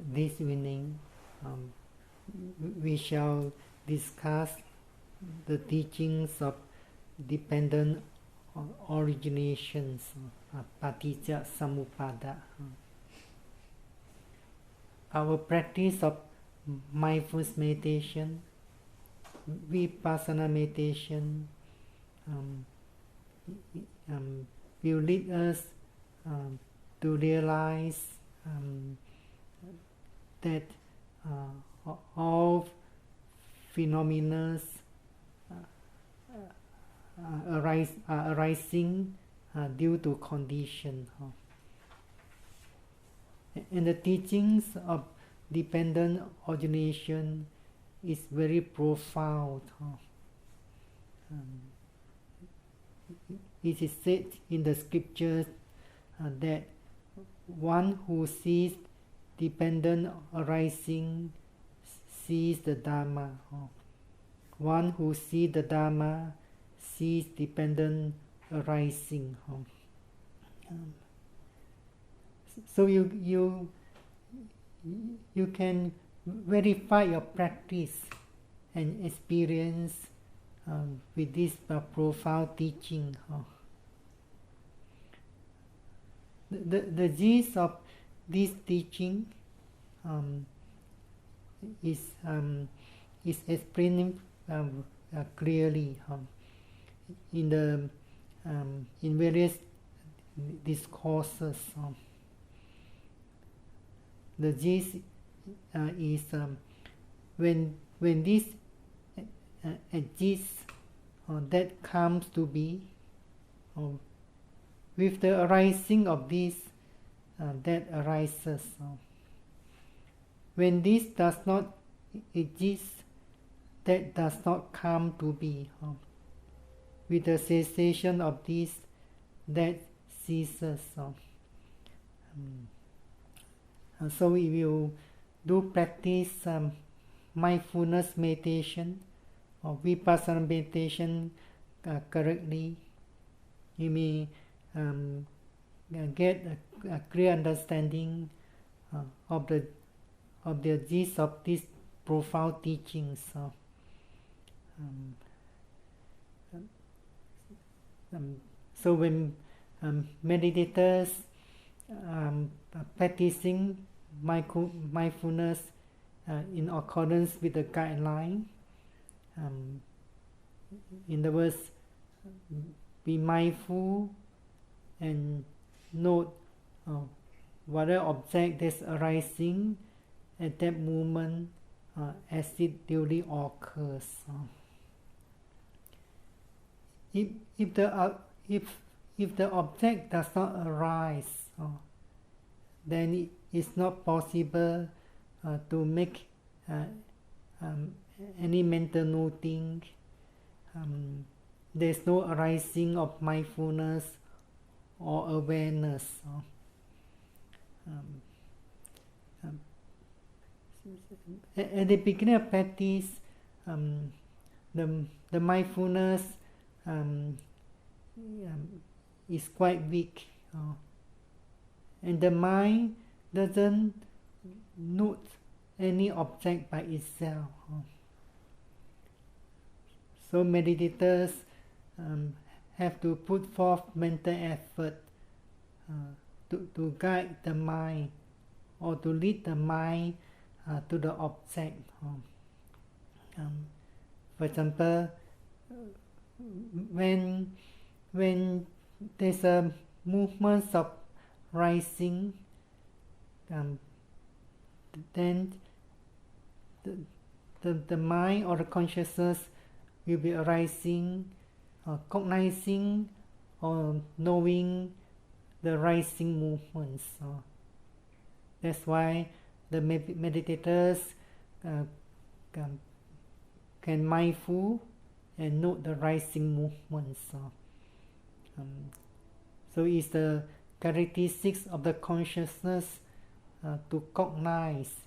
this evening we shall discuss the teachings of dependent originations, Paticca Samuppada. Our practice of mindfulness meditation, Vipassana meditation, will lead us to realize that all phenomena are arising due to condition. And the teachings of dependent origination is very profound. It is said in the scriptures that one who sees dependent arising sees the Dhamma. One who sees the Dhamma sees dependent arising. So you can verify your practice and experience with this profound teaching. The gist of this teaching is explained clearly in various discourses. The gist is when this exists, that comes to be, with the arising of this, that arises. When this does not exist, that does not come to be. With the cessation of this, that ceases. So if you do practice mindfulness meditation or Vipassana meditation correctly, you may get a clear understanding of the gist of these profound teachings. So when meditators practicing mindfulness in accordance with the guideline, in other words, be mindful and note whatever object that's arising at that moment as it duly occurs. If the object does not arise, then it's not possible to make any mental noting. There's no arising of mindfulness or awareness. At the beginning of practice, the mindfulness is quite weak, and the mind doesn't note any object by itself. So meditators have to put forth mental effort to guide the mind or to lead the mind to the object. For example, when there's a movement of rising, then the mind or the consciousness will be arising, cognizing or knowing the rising movements. That's why the meditators can mindful and note the rising movements. So it's the characteristics of the consciousness to cognize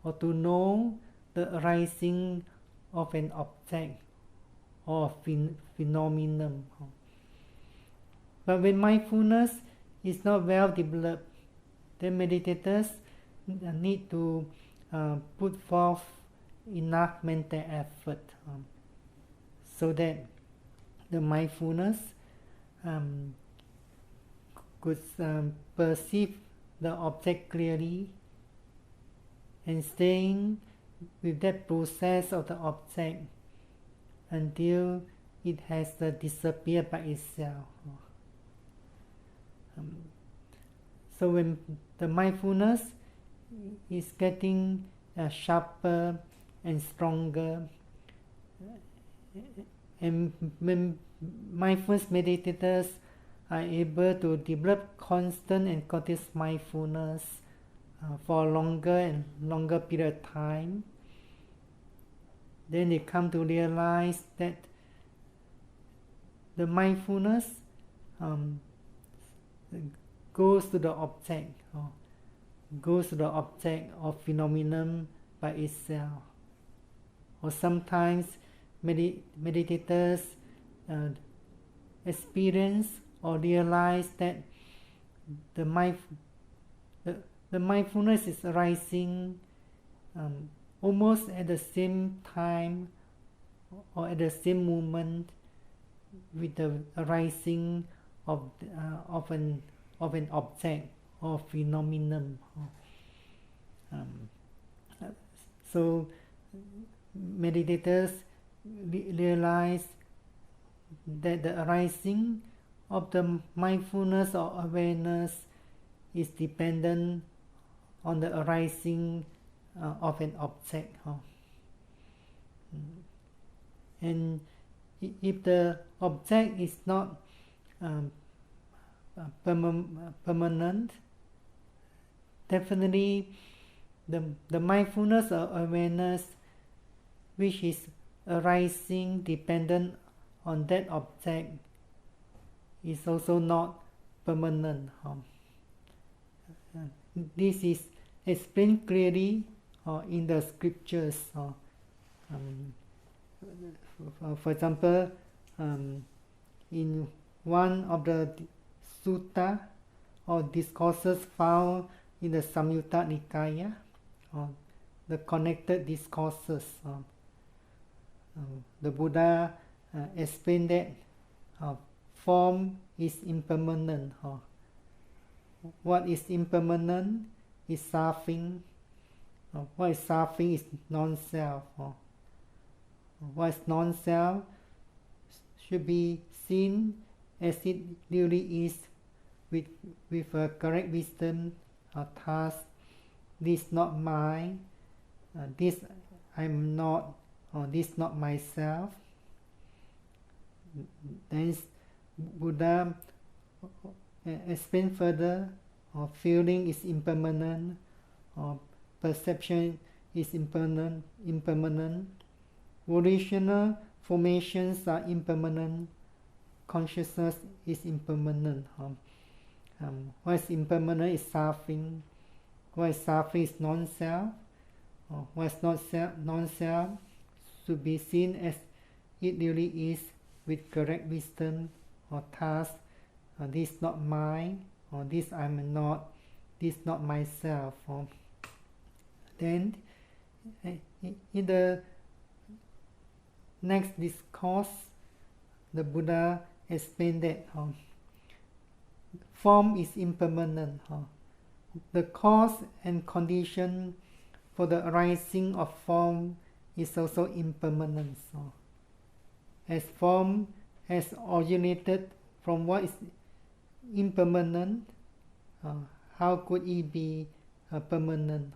or to know the arising of an object or phenomenon. But when mindfulness is not well developed, then meditators need to put forth enough mental effort so that the mindfulness could perceive the object clearly and staying with that process of the object until it has disappeared by itself. So when the mindfulness is getting sharper and stronger, and when mindfulness meditators are able to develop constant and continuous mindfulness for a longer and longer period of time, then they come to realize that the mindfulness goes to the object, of phenomenon by itself. Or sometimes meditators experience or realize that the mindfulness is arising almost at the same time or at the same moment with the arising of an object or phenomenon. So meditators realize that the arising of the mindfulness or awareness is dependent on the arising of an object. And if the object is not permanent, definitely the mindfulness or awareness which is arising dependent on that object is also not permanent. This is explained clearly in the scriptures. For example, in one of the sutta or discourses found in the Samyutta Nikaya, the connected discourses, the Buddha explained that form is impermanent. What is impermanent is suffering. What is suffering is non-self. What is non-self should be seen as it really is with a correct wisdom. Thus, this not mine, this I'm not, or this not myself. Then Buddha explained further, feeling is impermanent, perception is impermanent, volitional formations are impermanent, consciousness is impermanent. What is impermanent is suffering. What is suffering is non-self. What is not non-self should be seen as it really is with correct wisdom or task. This not mine, or this I'm not, this not myself. Then in the next discourse, the Buddha explained that form is impermanent. The cause and condition for the arising of form is also impermanent. As form has originated from what is impermanent, how could it be permanent?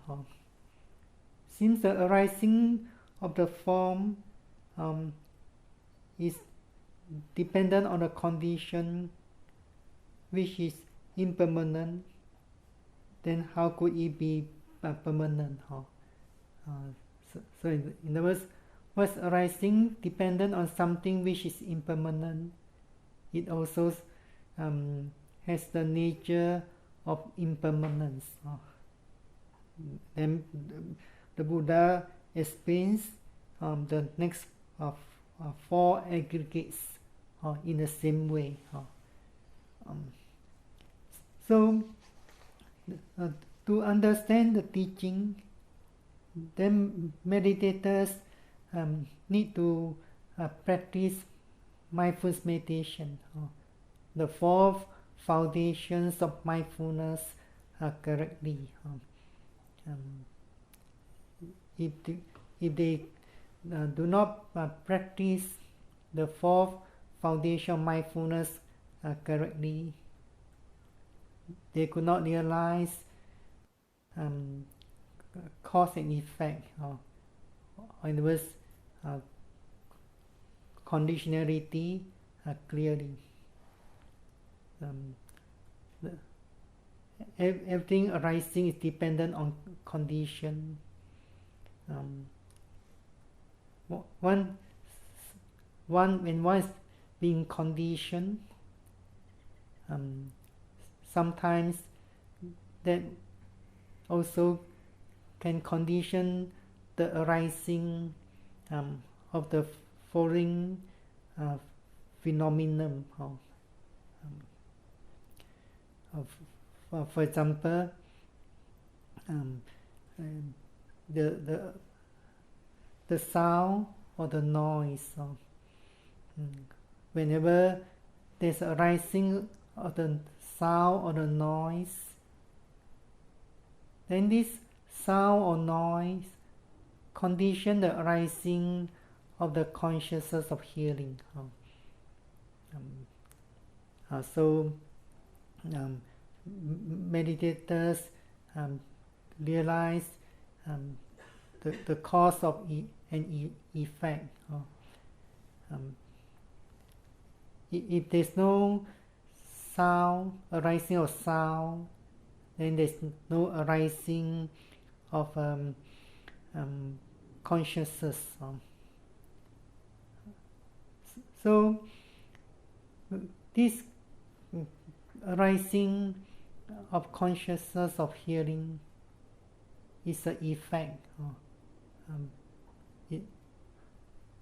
Since the arising of the form is dependent on a condition which is impermanent, then how could it be permanent? So in other words, what's arising dependent on something which is impermanent, it also has the nature of impermanence. Then the Buddha explains the next four aggregates in the same way. So to understand the teaching, then meditators need to practice mindfulness meditation. The 4 foundations of mindfulness correctly. If they do not practice the 4 foundation of mindfulness correctly, they could not realize cause and effect, or in other words, conditionality clearly. Everything arising is dependent on condition. When one is being conditioned, sometimes that also can condition the arising of the following phenomenon. For example, the sound or the noise. Whenever there's a rising of the sound or the noise, then this sound or noise condition the arising of the consciousness of hearing. So meditators realize the cause of an effect. If there's no sound, arising of sound, then there's no arising of consciousness. So this arising of consciousness of hearing is an effect.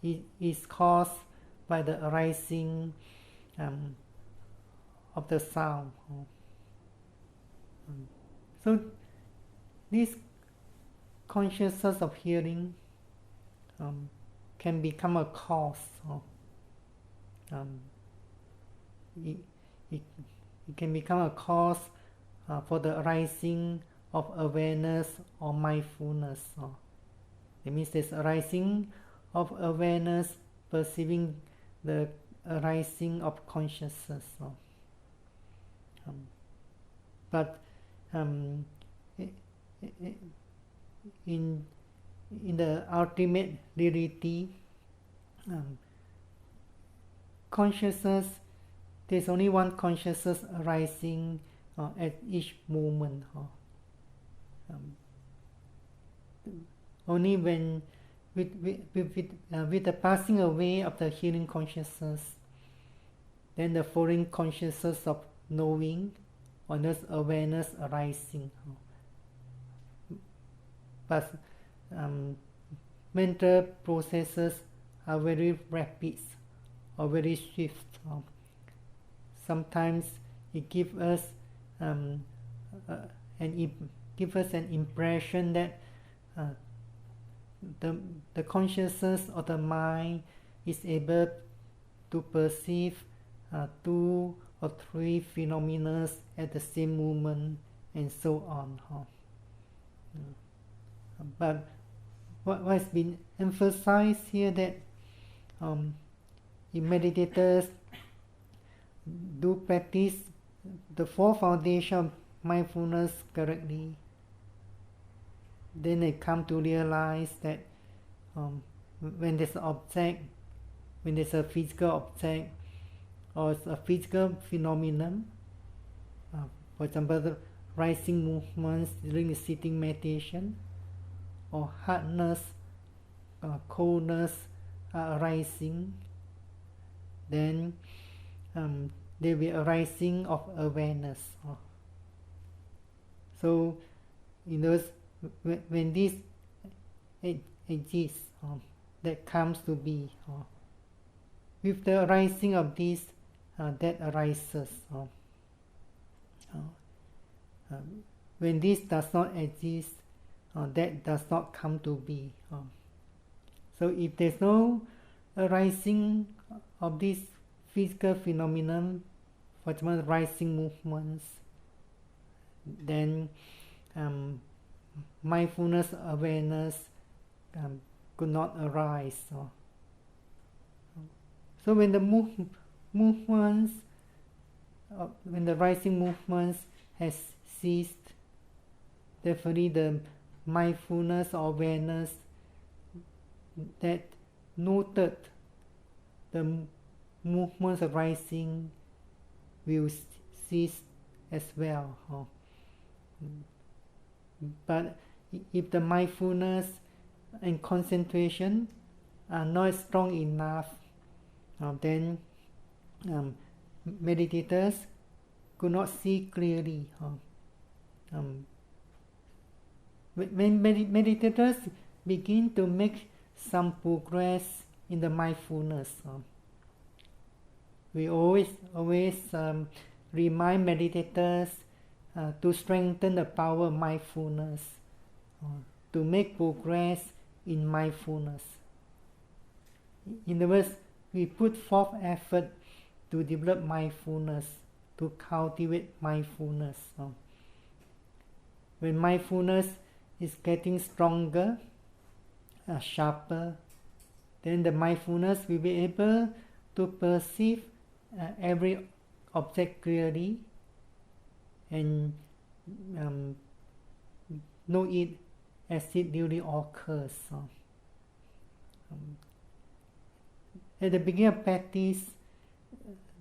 It is caused by the arising of the sound. So this consciousness of hearing can become a cause. It can become a cause for the arising of awareness or mindfulness. It means there's arising of awareness, perceiving the arising of consciousness. But in the ultimate reality, consciousness, there's only one consciousness arising at each moment. Only when with the passing away of the hearing consciousness, then the following consciousness of knowing or this awareness arising. But mental processes are very rapid or very swift. Sometimes it gives us an impression that the consciousness of the mind is able to perceive 2 or 3 phenomena at the same moment, and so on. But what has been emphasized here, that if meditators do practice the 4 foundations of mindfulness correctly, then they come to realize that when there's an object, when there's a physical object or a physical phenomenon, for example, the rising movements during the sitting meditation, or hardness, coldness are arising, then there will be arising of awareness. So, in those, when this exists, that comes to be, with the arising of this, that arises. when this does not exist, that does not come to be. So if there's no arising of this physical phenomenon, for example, rising movements, then mindfulness awareness could not arise. So when the movements, when the rising movements has ceased, definitely the mindfulness or awareness that noted the movements arising will cease as well. But if the mindfulness and concentration are not strong enough, then meditators could not see clearly. When meditators begin to make some progress in the mindfulness, we always remind meditators to strengthen the power of mindfulness, to make progress in mindfulness. In other words, we put forth effort to develop mindfulness, to cultivate mindfulness. When mindfulness is getting stronger, sharper, then the mindfulness will be able to perceive every object clearly and know it as it really occurs. At the beginning of practice,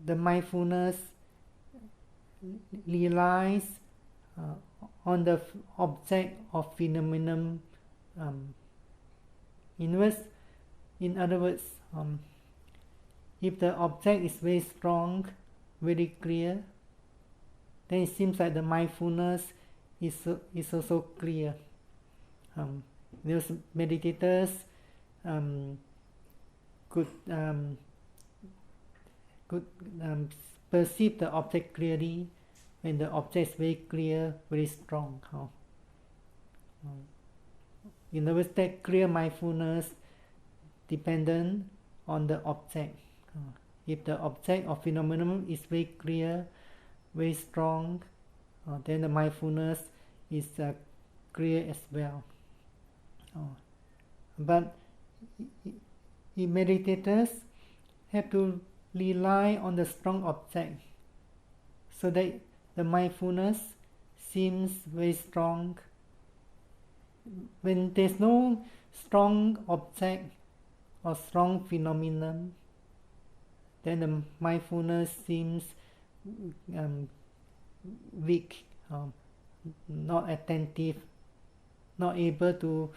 the mindfulness relies on the object of phenomenon. In other words, if the object is very strong, very clear, then it seems like the mindfulness is also clear. Those meditators could perceive the object clearly when the object is very clear, very strong. In other words, that clear mindfulness dependent on the object. If the object of phenomenon is very clear, very strong, then the mindfulness is clear as well. But meditators have to rely on the strong object so that the mindfulness seems very strong. When there's no strong object or strong phenomenon, then the mindfulness seems weak, not attentive, not able to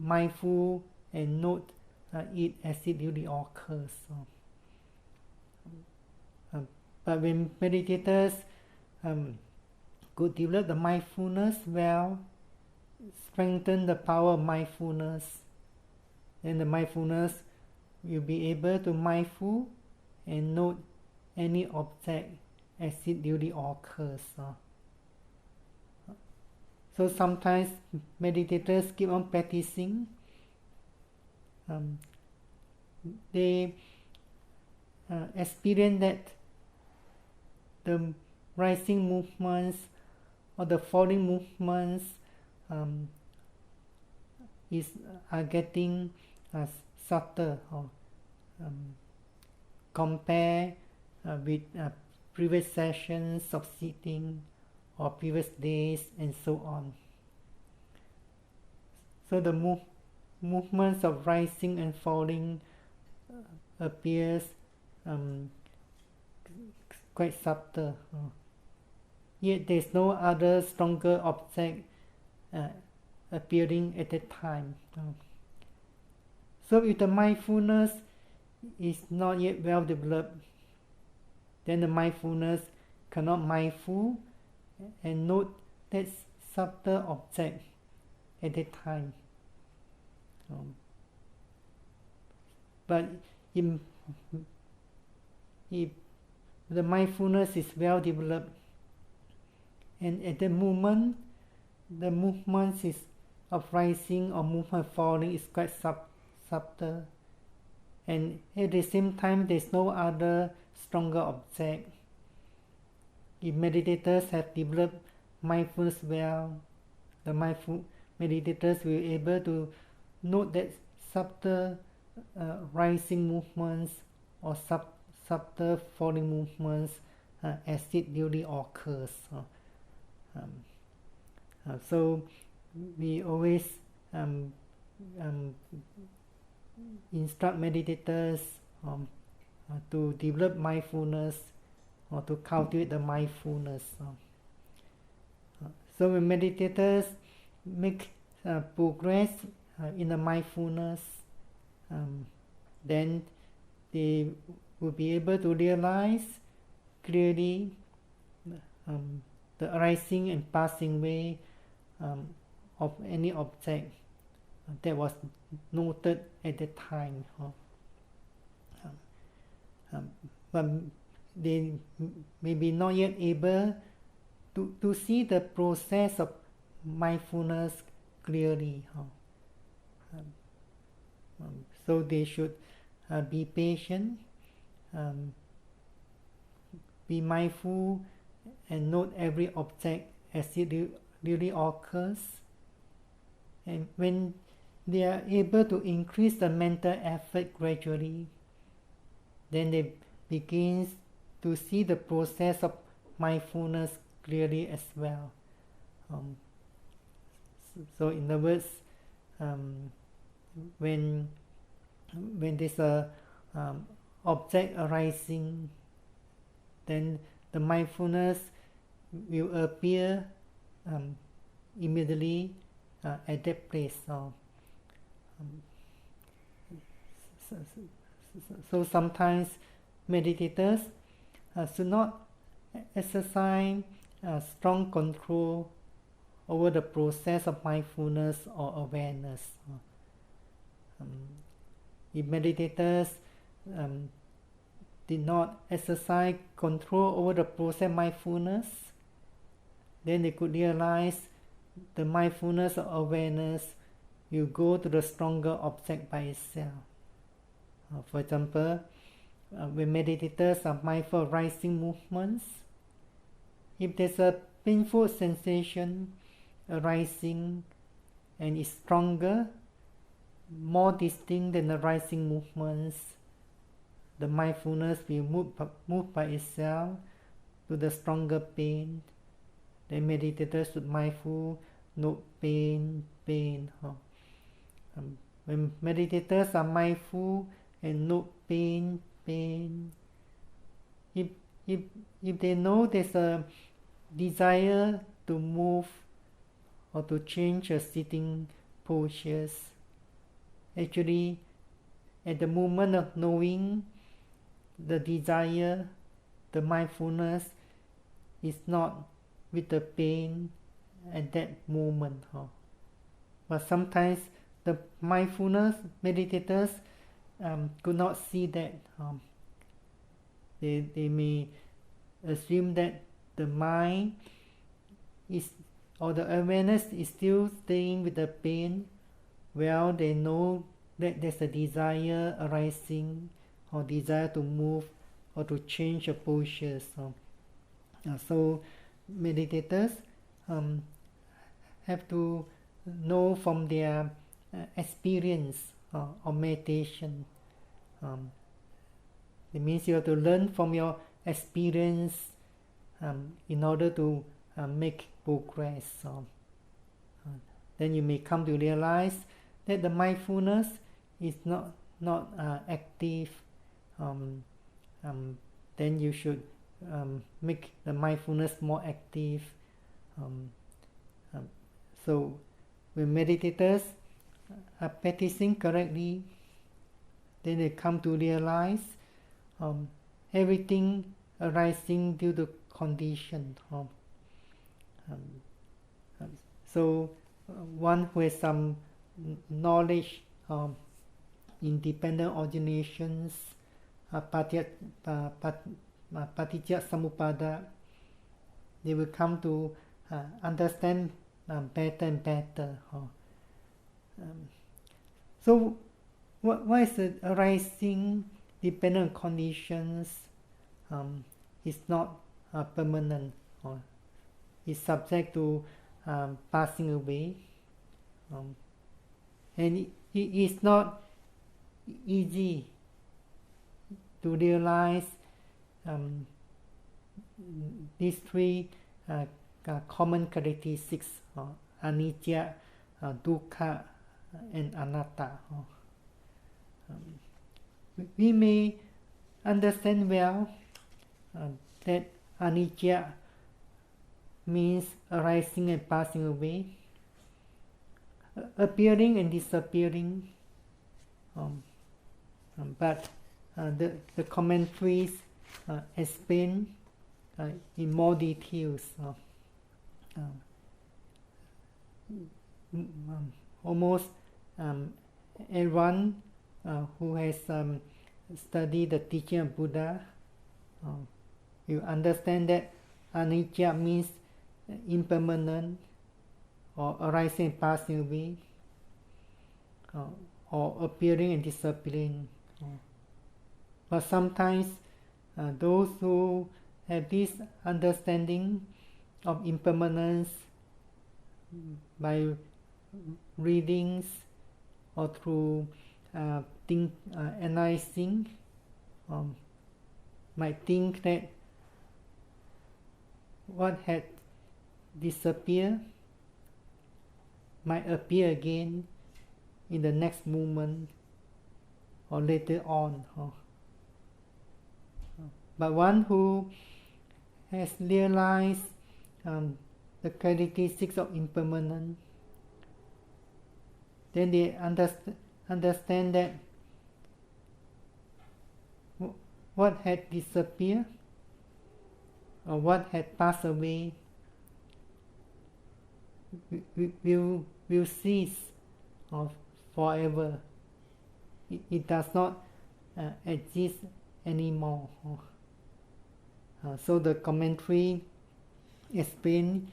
mindful and note it as it really occurs. But when meditators could develop the mindfulness well, strengthen the power of mindfulness, then the mindfulness will be able to mindful and note any object as it really occurs. So sometimes meditators keep on practicing. They experience that the rising movements or the falling movements are getting subtle, compare with previous sessions of sitting or previous days and so on. So the movements of rising and falling appears quite subtle. Yet there is no other stronger object appearing at that time. So if the mindfulness is not yet well developed, then the mindfulness cannot mindful and note that subtle object at that time. But if the mindfulness is well developed, and at the moment the movement is of rising or movement falling is quite subtle, and at the same time there is no other stronger object. If meditators have developed mindfulness well, the mindful meditators will be able to note that subtle rising movements or subtle falling movements as it really occurs. So we always instruct meditators to develop mindfulness or to cultivate the mindfulness. So when meditators make progress in the mindfulness, then they will be able to realize clearly the arising and passing way of any object that was noted at the time. But they may be not yet able to see the process of mindfulness clearly. So they should be patient, be mindful, and note every object as it really occurs. And when they are able to increase the mental effort gradually, then they begin to see the process of mindfulness clearly as well. So in other words, when there's a object arising, then the mindfulness will appear immediately at that place. So sometimes meditators should not exercise strong control over the process of mindfulness or awareness. If meditators did not exercise control over the process of mindfulness, then they could realize the mindfulness or awareness will go to the stronger object by itself. For example, when meditators are mindful of rising movements, if there's a painful sensation arising and is stronger, more distinct than the rising movements, the mindfulness will move by itself to the stronger pain. The meditators should mindful, note pain. When meditators are mindful and note pain, if they know there's a desire to move or to change a sitting postures, actually at the moment of knowing the desire, the mindfulness is not with the pain at that moment. But sometimes the mindfulness meditators could not see that. They may assume that the mind is, or the awareness is still staying with the pain, while they know that there's a desire arising or desire to move or to change the postures. So meditators have to know from their experience of meditation. It means you have to learn from your experience in order to make progress. Then you may come to realize that the mindfulness is not active. Then you should make the mindfulness more active. So when meditators are practicing correctly, then they come to realize everything arising due to condition. So one who has some knowledge of independent originations, Paticca Samuppada, they will come to understand better and better. So what is the arising dependent conditions is not permanent, is subject to passing away, and it is not easy to realize these three common characteristics, anicca, dukkha, and anatta. We may understand well that anicca means arising and passing away, appearing and disappearing, but the commentaries explain in more details. Almost everyone who has studied the teaching of Buddha, you understand that anicca means impermanent, or arising and passing away, or appearing and disappearing. But sometimes those who have this understanding of impermanence by readings or through analyzing, might think that what had disappeared might appear again in the next moment or later on. But one who has realized the characteristics of impermanence, then they understand that what had disappeared or what had passed away will cease forever. It does not exist anymore. So the commentary explains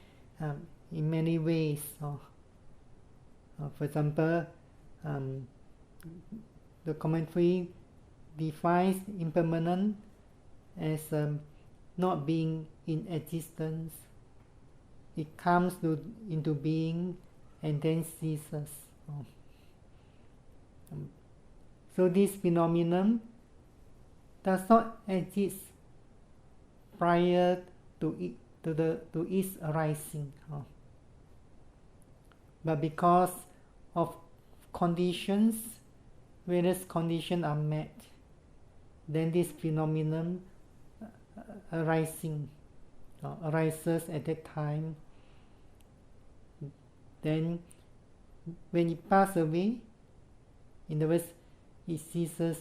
in many ways. For example, the commentary defines impermanent as not being in existence. It comes into being and then ceases. So this phenomenon does not exist prior to its arising, but because of conditions, various conditions are met, then this phenomenon arises at that time. Then when it passes away, in other words, it ceases,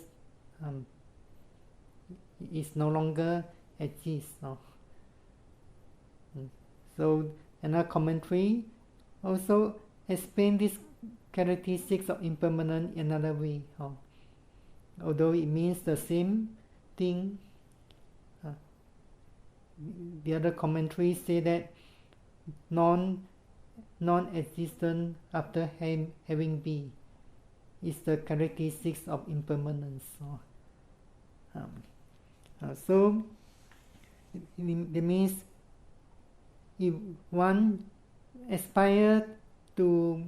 it no longer exists. So another commentary also explains this characteristics of impermanence in another way. Although it means the same thing, the other commentaries say that non-existent after having been is the characteristics of impermanence. So it means if one aspires to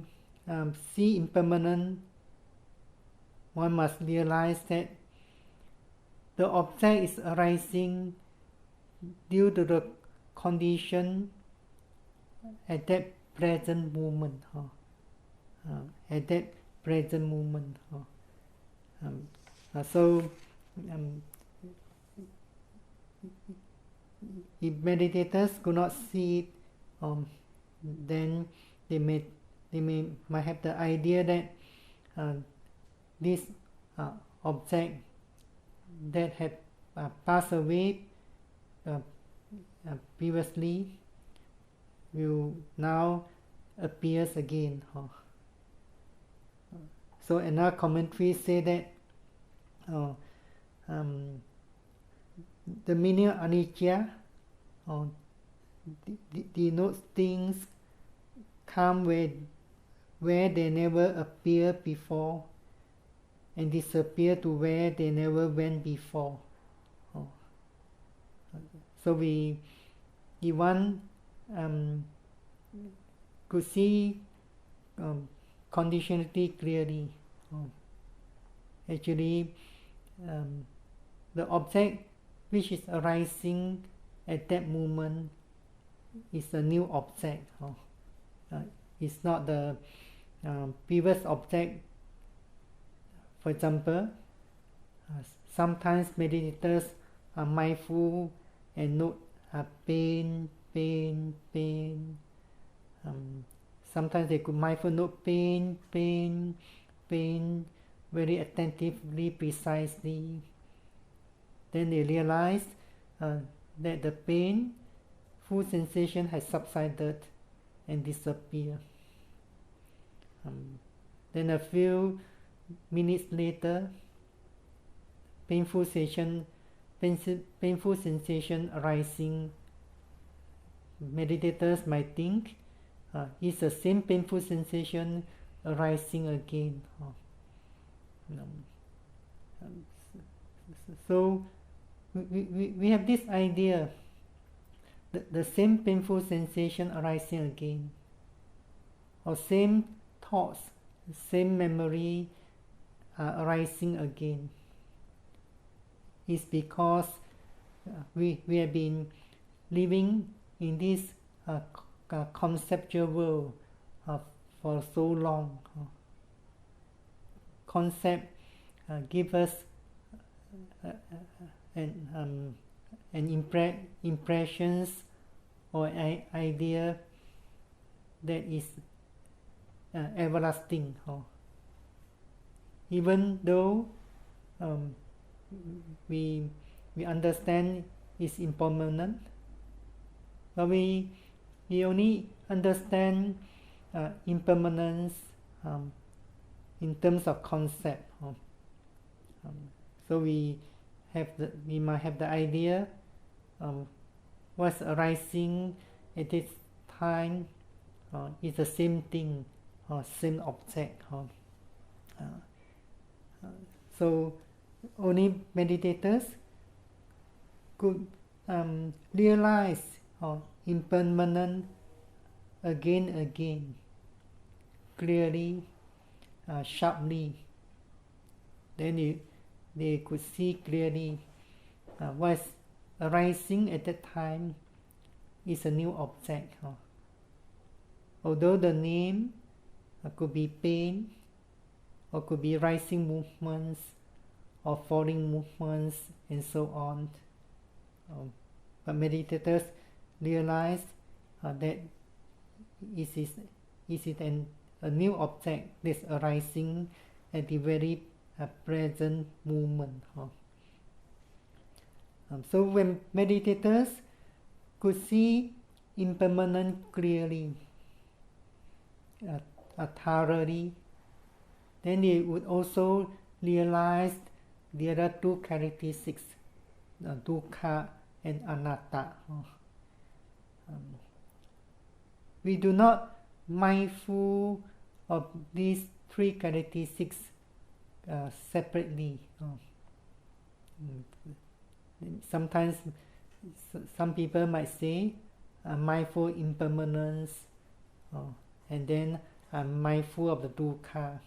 see impermanent, one must realize that the object is arising due to the condition at that present moment. At that present moment. So if meditators could not see it, then they might have the idea that this object that had passed away previously will now appears again. So another commentary say that the meaning of anicca denotes things come where they never appeared before, and disappear to where they never went before. Oh. So we want to see conditionality clearly. Actually, the object which is arising at that moment is a new object. It's not the previous object. For example, sometimes meditators are mindful and note pain. Sometimes they could mindful note pain very attentively, precisely. Then they realize that the painful sensation has subsided and disappeared. Then a few minutes later, painful sensation arising. Meditators might think it's the same painful sensation arising again. So we have this idea, the same painful sensation arising again, or same thoughts, same memory arising again, is because we have been living in this conceptual world for so long. Concept give us an impressions or idea that is everlasting. Even though we understand it's impermanent, but we only understand impermanence in terms of concept. So we might have the idea what's arising at this time is the same thing, same object. So only meditators could realize impermanent again, clearly, sharply. Then they could see clearly what's arising at that time is a new object. Although the name could be pain, or could be rising movements, or falling movements, and so on. But meditators realize that it is a new object that's arising at the very present moment. So when meditators could see impermanence clearly, thoroughly, then they would also realize the other two characteristics, dukkha and anatta. We do not mindful of these three characteristics separately. Sometimes some people might say mindful impermanence, and then mindful of the dukkha,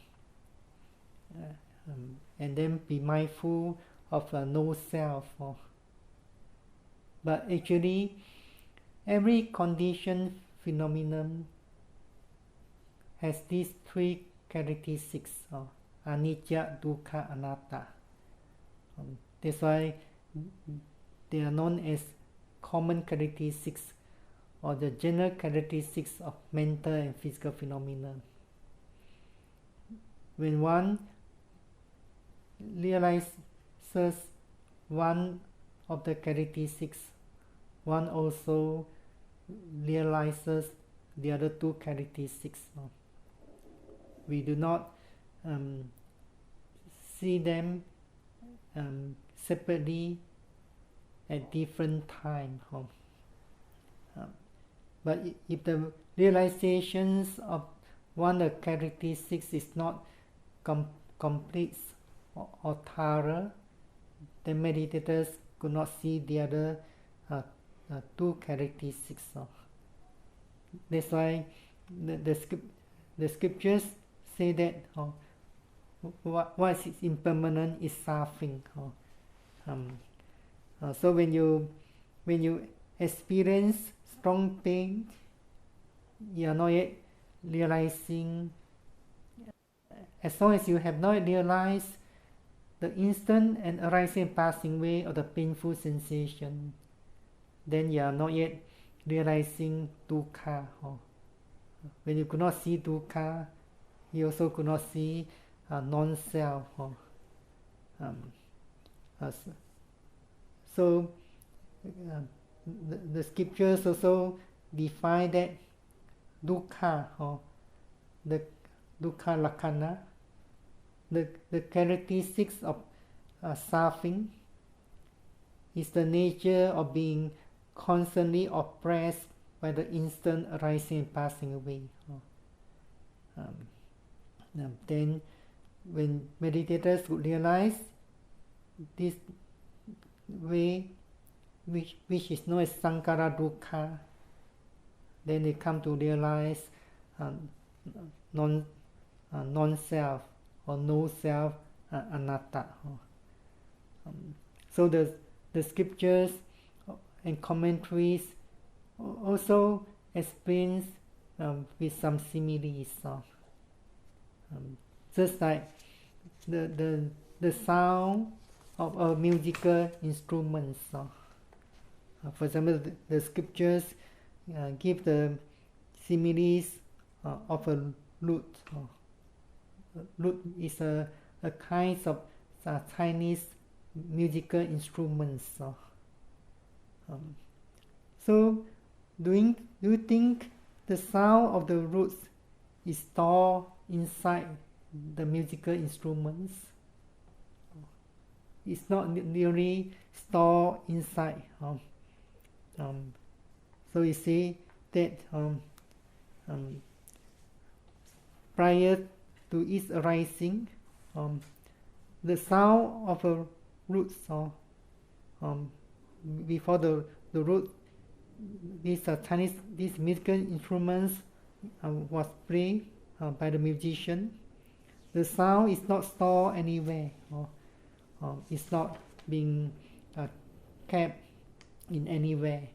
and then be mindful of no self. But actually, every conditioned phenomenon has these three characteristics, anicca, dukkha, anatta. That's why they are known as common characteristics, or the general characteristics of mental and physical phenomena. When one realizes one of the characteristics, one also realizes the other two characteristics. We do not see them separately at different times. But if the realizations of one of the characteristics is not complete or thorough, the meditators could not see the other two characteristics. That's why the scriptures say that what is impermanent is suffering. So when you experience strong pain, you are not yet realizing. As long as you have not realized the instant and arising and passing away of the painful sensation, then you are not yet realizing dukkha. When you could not see dukkha, you also could not see non-self. So the scriptures also define that dukkha, the dukkha lakkhana, the characteristics of suffering is the nature of being constantly oppressed by the instant arising and passing away. Then when meditators would realize this way, which is known as sankhara dukkha, then they come to realize non-self or no self, anatta. So the scriptures and commentaries also explains with some similes. Just like the sound of a musical instruments. For example, the scriptures give the similes of a lute. Lute is a kind of Chinese musical instruments. So, do you think the sound of the lute is stored inside the musical instruments? It's not really stored inside. So you see that prior to its arising, the sound of a root, before the root, these musical instruments was played by the musician. The sound is not stored anywhere. It's not being kept in anywhere.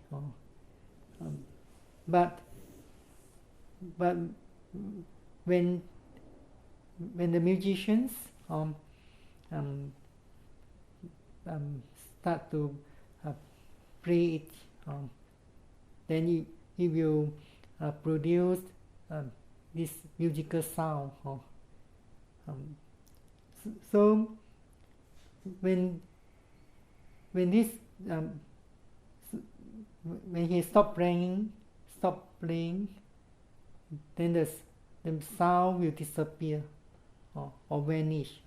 But when the musicians start to play it, then it will produce this musical sound. So when this when he stop playing, then the sound will disappear or vanish.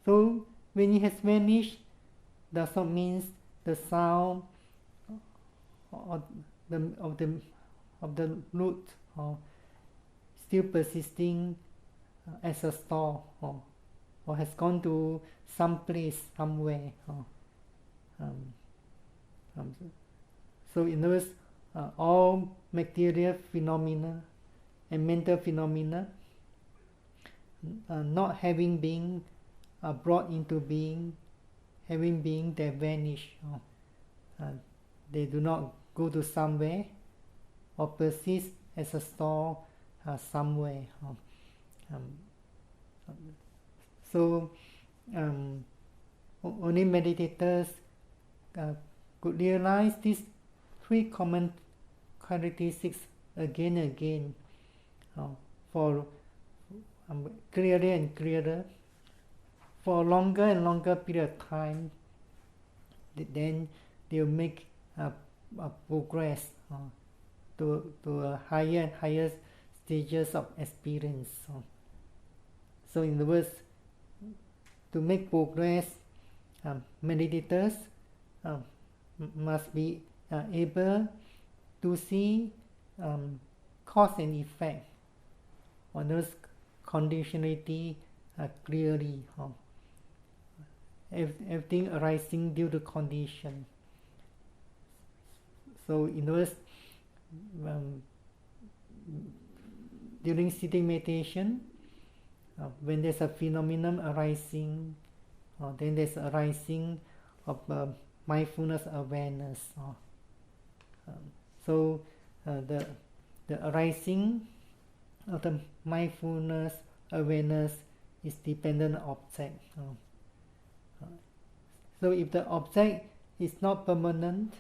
So when it has vanished, does not mean the sound of the lute still persisting as a store or has gone to some place somewhere. So in other words, all material phenomena and mental phenomena not having been brought into being, having been, they vanish. They do not go to somewhere or persist as a store somewhere. So only meditators could realize these three common characteristics again and again for clearer and clearer for a longer and longer period of time. Then they will make progress to a higher and higher stages of experience. So in other words, to make progress, meditators must be able to see cause and effect, or those conditionality clearly. Everything arising due to condition. So in other words, during sitting meditation, when there's a phenomenon arising, then there's arising of mindfulness awareness. So the arising of the mindfulness awareness is dependent object. So if the object is not permanent,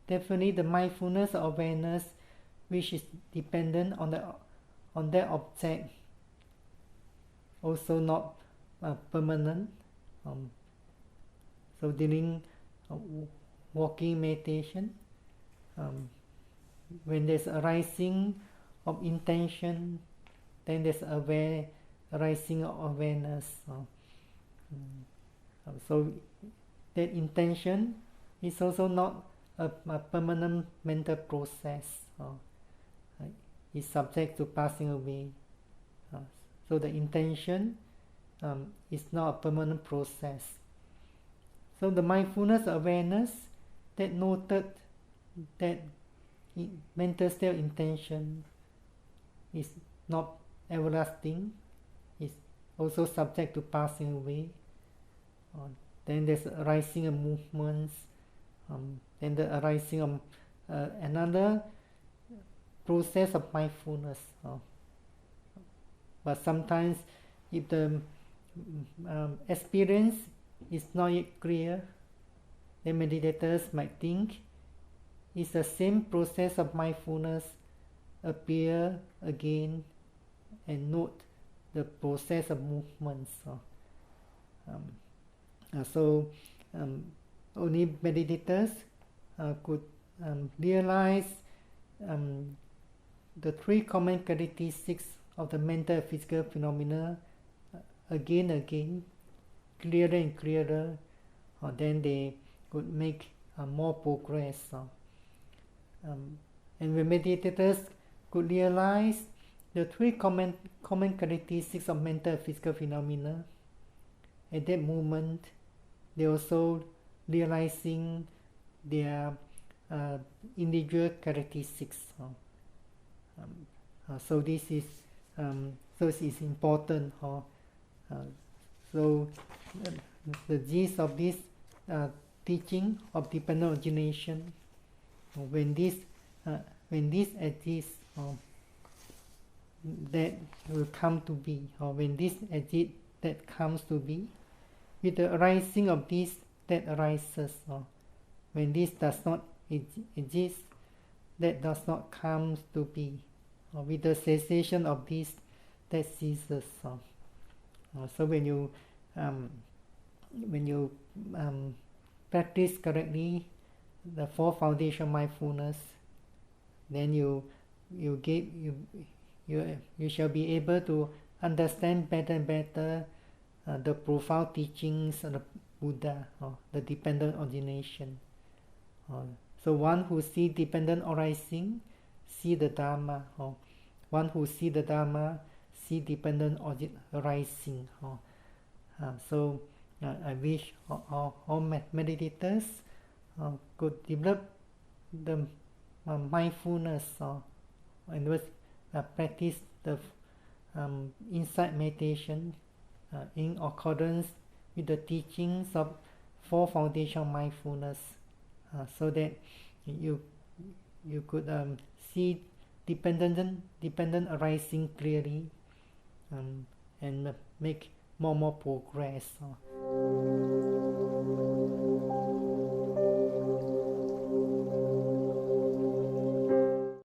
definitely the mindfulness awareness, which is dependent on that object, also not permanent. So during walking meditation, when there's arising of intention, then there's arising of awareness. So that intention is also not a permanent mental process. It's subject to passing away. So the intention is not a permanent process. So the mindfulness awareness that noted that mental state of intention is not everlasting, is also subject to passing away. Then there's arising of movements, then the arising of another process of mindfulness. But sometimes if the experience is not yet clear, the meditators might think it's the same process of mindfulness appear again and note the process of movements. So only meditators could realize the three common characteristics of the mental and physical phenomena again and again, clearer and clearer, then they could make more progress. And when meditators could realize the three common characteristics of mental and physical phenomena, at that moment they also realizing their individual characteristics. So this is it's important. So the gist of this teaching of dependent origination, when this exists, that will come to be, or when this exists, that comes to be. With the arising of this, that arises. When this does not exist, that does not come to be. With the cessation of this, that ceases. So when you practice correctly the four foundation mindfulness, then you shall be able to understand better and better the profound teachings of the Buddha, the dependent origination. So one who sees dependent arising, see the Dhamma. One who sees the Dhamma, see dependent arising. So I wish all meditators could develop the mindfulness, and practice the insight meditation in accordance with the teachings of four foundation mindfulness, so that you could see dependent arising clearly, and make more progress.